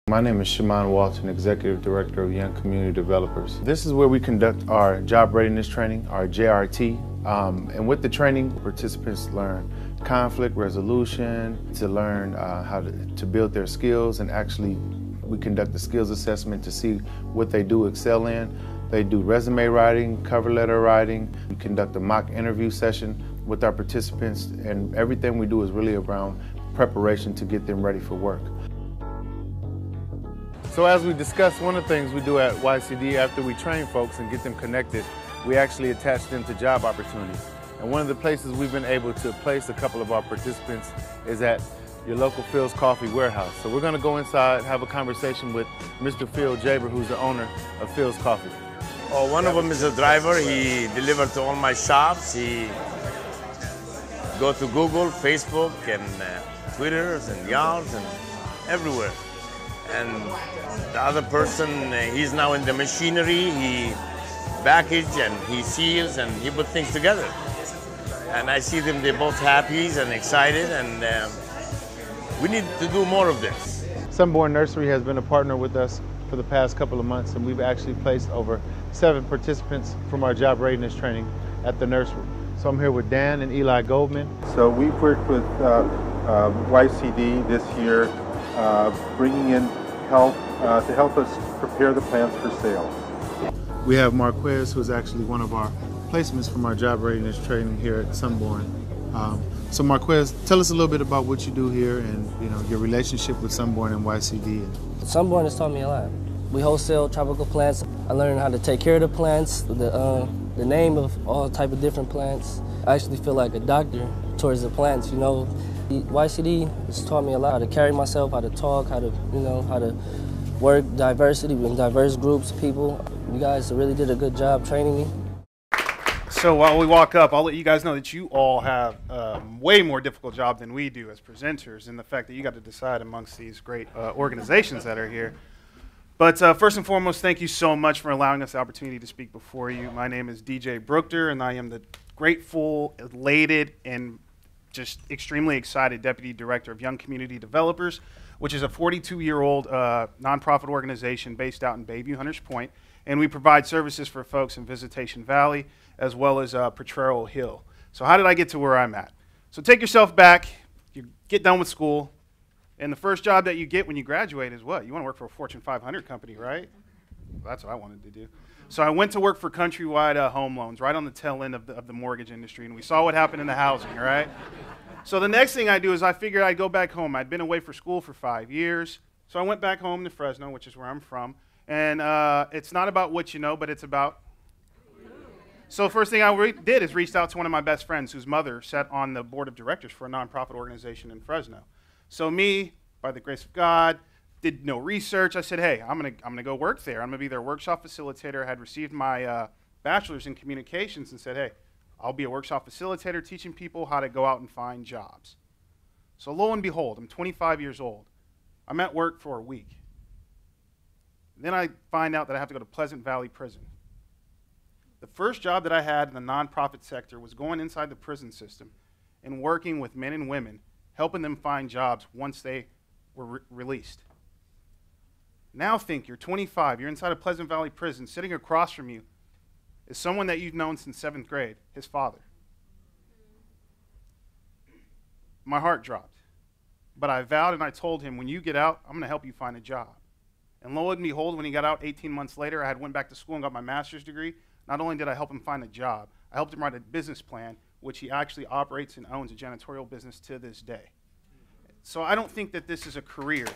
My name is Shaman Walton, Executive Director of Young Community Developers. This is where we conduct our job readiness training, our JRT. And with the training, participants learn conflict resolution, to learn how to build their skills, and actually we conduct the skills assessment to see what they do excel in. They do resume writing, cover letter writing. We conduct a mock interview session with our participants, and everything we do is really around preparation to get them ready for work. So as we discussed, one of the things we do at YCD after we train folks and get them connected, we actually attach them to job opportunities. And one of the places we've been able to place a couple of our participants is at your local Phil's Coffee warehouse. So we're going to go inside, have a conversation with Mr. Phil Jaber, who's the owner of Phil's Coffee. Oh, one of them is a driver. He delivered to all my shops. He go to Google, Facebook, and Twitters and Yards and everywhere. And the other person, he's now in the machinery. He package and he seals and he put things together. And I see them, they're both happy and excited, and we need to do more of this. Sunborn Nursery has been a partner with us for the past couple of months, and we've actually placed over 7 participants from our job readiness training at the nursery. So I'm here with Dan and Eli Goldman. So we've worked with YCD this year, bringing in help to help us prepare the plants for sale. We have Marquez, who's actually one of our placements from our job readiness training here at Sunborn. So Marquez, tell us a little bit about what you do here and your relationship with Sunborn and YCD. Sunborn has taught me a lot. We wholesale tropical plants. I learned how to take care of the plants, the name of all type of different plants. I actually feel like a doctor towards the plants, YCD has taught me a lot, how to carry myself, how to talk, how to work diversity in diverse groups of people. You guys really did a good job training me. So while we walk up, I'll let you guys know that you all have a way more difficult job than we do as presenters, and the fact that you got to decide amongst these great organizations that are here. But first and foremost, thank you so much for allowing us the opportunity to speak before you. My name is DJ Brookter, and I am the grateful, elated, and just extremely excited Deputy Director of Young Community Developers, which is a 42-year-old nonprofit organization based out in Bayview, Hunters Point, and we provide services for folks in Visitation Valley as well as Potrero Hill. So how did I get to where I'm at? So take yourself back, you get done with school, and the first job that you get when you graduate is what? You want to work for a Fortune 500 company, right? Well, that's what I wanted to do. So I went to work for Countrywide Home Loans, right on the tail end of the mortgage industry, and we saw what happened in the housing, right? So the next thing I do is I figured I'd go back home. I'd been away for school for 5 years, so I went back home to Fresno, which is where I'm from, and it's not about what you know, but it's about... So the first thing I did is reached out to one of my best friends whose mother sat on the board of directors for a nonprofit organization in Fresno. So me, by the grace of God, did no research. I said, hey, I'm gonna go work there. I'm gonna be their workshop facilitator. I had received my bachelor's in communications and said, hey, I'll be a workshop facilitator teaching people how to go out and find jobs. So lo and behold, I'm 25 years old. I'm at work for a week. Then I find out that I have to go to Pleasant Valley Prison. The first job that I had in the nonprofit sector was going inside the prison system and working with men and women, helping them find jobs once they were released. Now think, you're 25, you're inside a Pleasant Valley prison, sitting across from you is someone that you've known since 7th grade, his father. My heart dropped. But I vowed and I told him, when you get out, I'm going to help you find a job. And lo and behold, when he got out 18 months later, I went back to school and got my master's degree. Not only did I help him find a job, I helped him write a business plan, which he actually operates and owns a janitorial business to this day. So I don't think that this is a career.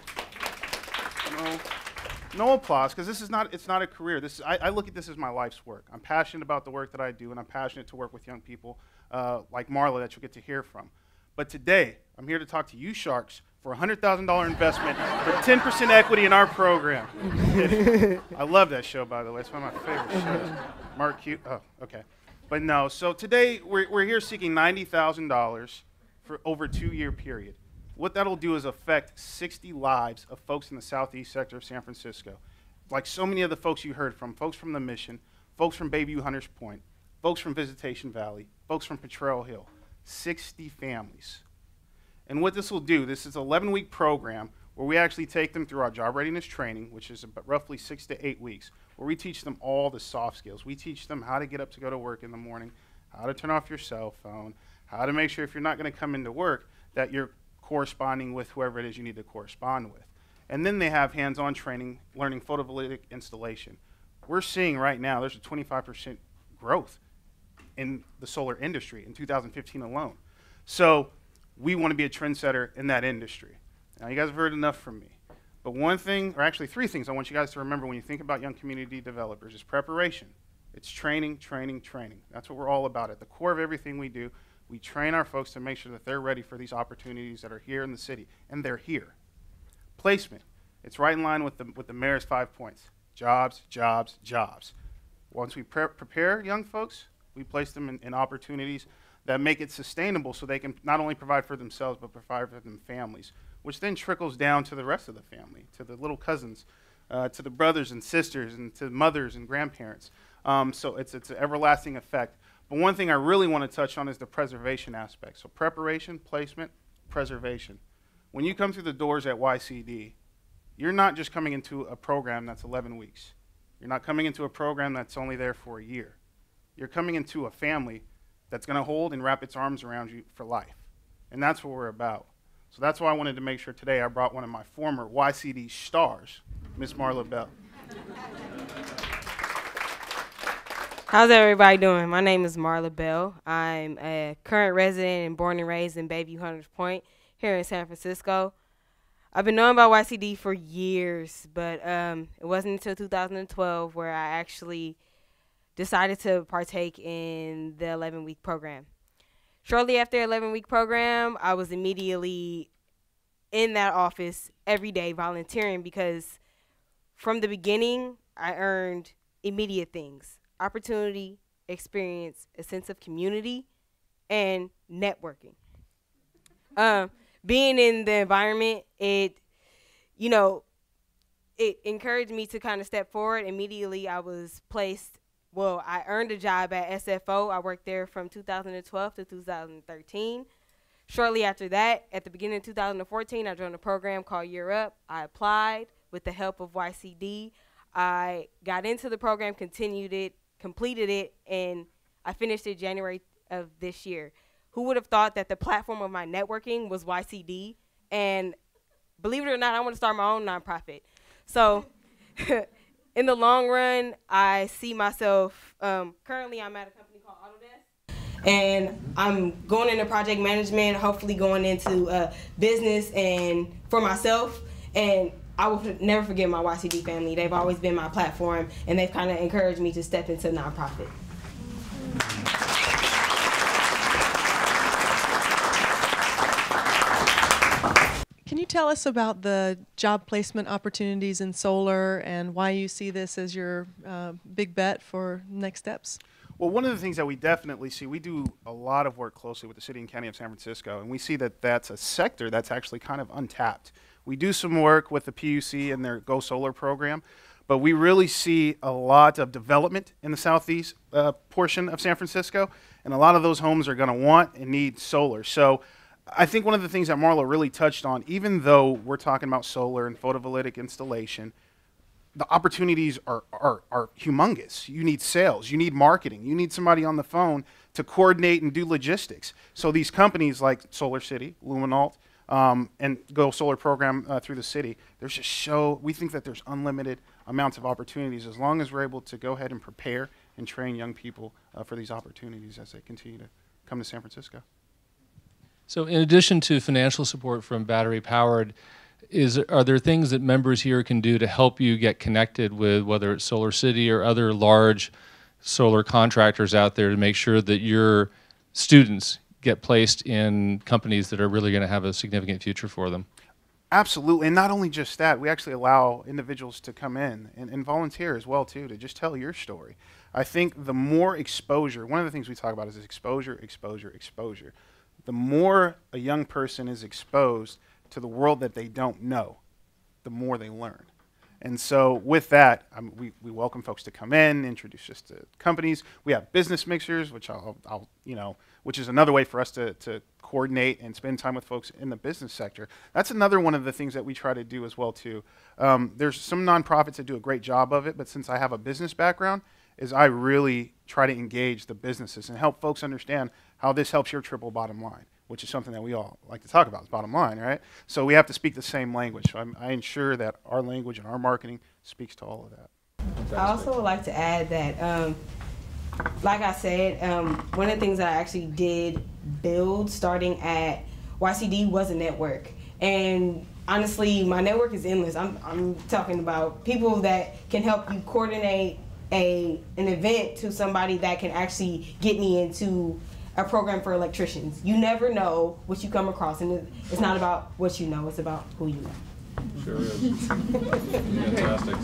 No applause, because it's not a career. I look at this as my life's work. I'm passionate about the work that I do, and I'm passionate to work with young people like Marla that you'll get to hear from. But today, I'm here to talk to you sharks for a $100,000 investment for 10% equity in our program. I love that show, by the way. It's one of my favorite shows. Mark Hughes. Oh, okay. But no, so today we're here seeking $90,000 for over a 2-year period. What that'll do is affect 60 lives of folks in the southeast sector of San Francisco. Like so many of the folks you heard from, folks from the Mission, folks from Bayview Hunters Point, folks from Visitation Valley, folks from Potrero Hill, 60 families. And what this will do, this is an 11-week program where we actually take them through our job readiness training, which is about roughly 6 to 8 weeks, where we teach them all the soft skills. We teach them how to get up to go to work in the morning, how to turn off your cell phone, how to make sure if you're not going to come into work that you're corresponding with whoever it is you need to correspond with. And then they have hands-on training, learning photovoltaic installation. We're seeing right now there's a 25% growth in the solar industry in 2015 alone. So we want to be a trendsetter in that industry. Now, you guys have heard enough from me. But one thing, or actually 3 things I want you guys to remember when you think about young community developers is preparation. It's training, training, training. That's what we're all about. At the core of everything we do, we train our folks to make sure that they're ready for these opportunities that are here in the city, and they're here. Placement. It's right in line with the mayor's 5 points. Jobs, jobs, jobs. Once we prepare young folks, we place them in opportunities that make it sustainable so they can not only provide for themselves, but provide for their families, which then trickles down to the rest of the family, to the little cousins, to the brothers and sisters, and to mothers and grandparents. So it's an everlasting effect. But one thing I really want to touch on is the preservation aspect. So preparation, placement, preservation. When you come through the doors at YCD, you're not just coming into a program that's 11 weeks. You're not coming into a program that's only there for a year. You're coming into a family that's going to hold and wrap its arms around you for life. And that's what we're about. So that's why I wanted to make sure today I brought one of my former YCD stars, Miss Marla Bell. How's everybody doing? My name is Marla Bell. I'm a current resident and born and raised in Bayview Hunters Point here in San Francisco. I've been knowing about YCD for years, but it wasn't until 2012 where I actually decided to partake in the 11-week program. Shortly after the 11-week program, I was immediately in that office every day volunteering because from the beginning, I earned immediate things: opportunity, experience, a sense of community, and networking. Being in the environment, it encouraged me to kind of step forward. Immediately, I was placed. Well, I earned a job at SFO. I worked there from 2012 to 2013. Shortly after that, at the beginning of 2014, I joined a program called Year Up. I applied with the help of YCD. I got into the program, continued it, completed it, and I finished it January of this year. Who would have thought that the platform of my networking was YCD? And believe it or not, I want to start my own nonprofit. So in the long run, I see myself, currently I'm at a company called Autodesk, and I'm going into project management, hopefully going into business and for myself. And I will never forget my YCD family. They've always been my platform, and they've kind of encouraged me to step into nonprofit. Can you tell us about the job placement opportunities in solar and why you see this as your big bet for next steps? Well, one of the things that we definitely see, we do a lot of work closely with the city and county of San Francisco, and we see that that's a sector that's actually kind of untapped. We do some work with the PUC and their Go Solar program, but we really see a lot of development in the southeast portion of San Francisco, and a lot of those homes are going to want and need solar. So I think one of the things that Marla really touched on, even though we're talking about solar and photovoltaic installation, the opportunities are humongous. You need sales, you need marketing, you need somebody on the phone to coordinate and do logistics. So these companies like Solar City, Luminalt, and Go Solar program through the city, there's just we think that there's unlimited amounts of opportunities as long as we're able to go ahead and prepare and train young people for these opportunities as they continue to come to San Francisco. So in addition to financial support from Battery Powered, are there things that members here can do to help you get connected with whether it's Solar City or other large solar contractors out there to make sure that your students get placed in companies that are really going to have a significant future for them? Absolutely, and not only just that, we actually allow individuals to come in and volunteer as well too, to just tell your story. I think the more exposure, one of the things we talk about is exposure, exposure, exposure. The more a young person is exposed to the world that they don't know, the more they learn. And so with that, we welcome folks to come in, introduce us to companies. We have business mixers, which which is another way for us to coordinate and spend time with folks in the business sector. That's another one of the things that we try to do as well too. There's some nonprofits that do a great job of it, but since I have a business background, I really try to engage the businesses and help folks understand how this helps your triple bottom line, which is something that we all like to talk about, is bottom line, right? So we have to speak the same language. So I ensure that our language and our marketing speaks to all of that. Fantastic. I also would like to add that, like I said, one of the things that I actually did build starting at YCD was a network. And honestly, my network is endless. I'm talking about people that can help you coordinate an event to somebody that can actually get me into a program for electricians. You never know what you come across, and it's not about what you know, it's about who you know. Sure is. Fantastic.